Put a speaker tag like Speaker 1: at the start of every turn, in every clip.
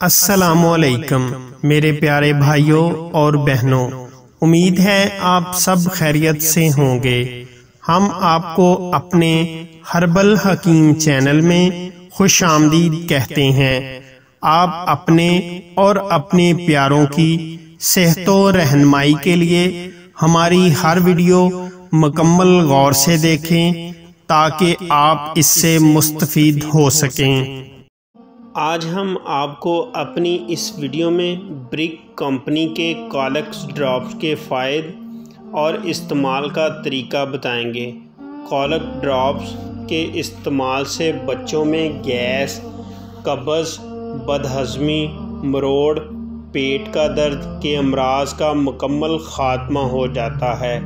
Speaker 1: السلام علیکم میرے پیارے بھائیوں اور بہنوں، امید ہے آپ سب خیریت سے ہوں گے۔ ہم آپ کو اپنے ہربل حکیم چینل میں خوش آمدید کہتے ہیں۔ آپ اپنے اور اپنے پیاروں کی صحت و رہنمائی کے لیے ہماری ہر ویڈیو مکمل غور سے دیکھیں تاکہ آپ اس سے مستفید ہو سکیں۔ آج ہم آپ کو اپنی اس ویڈیو میں برک کمپنی کے کالکس ڈراپس کے فوائد اور استعمال کا طریقہ بتائیں گے۔ کالک ڈراپس کے استعمال سے بچوں میں گیس، قبض، بدہضمی، مروڑ، پیٹ کا درد کے امراض کا مکمل خاتمہ ہو جاتا ہے۔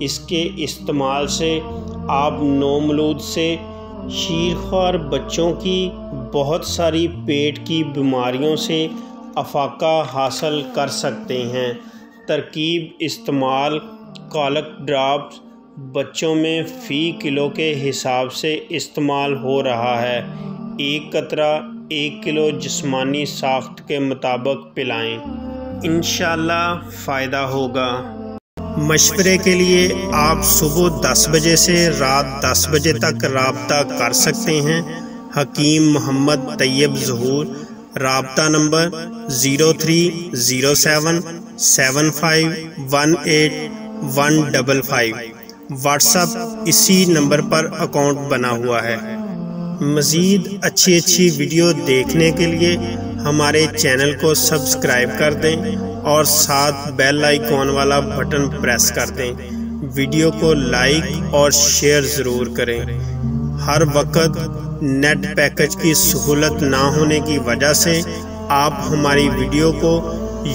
Speaker 1: اس کے استعمال سے آپ نومولود سے شیرخوار بچوں کی بہت ساری پیٹ کی بیماریوں سے افاقہ حاصل کر سکتے ہیں۔ ترکیب استعمال: کالک ڈراپس بچوں میں فی کلو کے حساب سے استعمال ہو رہا ہے۔ 1 قطرہ 1 کلو جسمانی ساخت کے مطابق پلائیں، انشاءاللہ فائدہ ہوگا۔ مشورے کے لیے آپ صبح 10 بجے سے رات 10 بجے تک رابطہ کر سکتے ہیں۔ حکیم محمد طیب ظہور، رابطہ نمبر 0307 75 18 155۔ واٹس ایپ اسی نمبر پر اکاؤنٹ بنا ہوا ہے۔ مزید اچھی ویڈیو دیکھنے کے لیے ہمارے چینل کو سبسکرائب کر دیں اور ساتھ بیل آئیکن والا بٹن پریس کر دیں۔ ویڈیو کو لائک اور شیئر ضرور کریں۔ ہر وقت نیٹ پیکج کی سہولت نہ ہونے کی وجہ سے آپ ہماری ویڈیو کو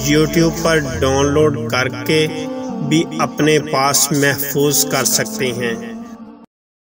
Speaker 1: یوٹیوب پر ڈاؤن لوڈ کر کے بھی اپنے پاس محفوظ کر سکتے ہیں۔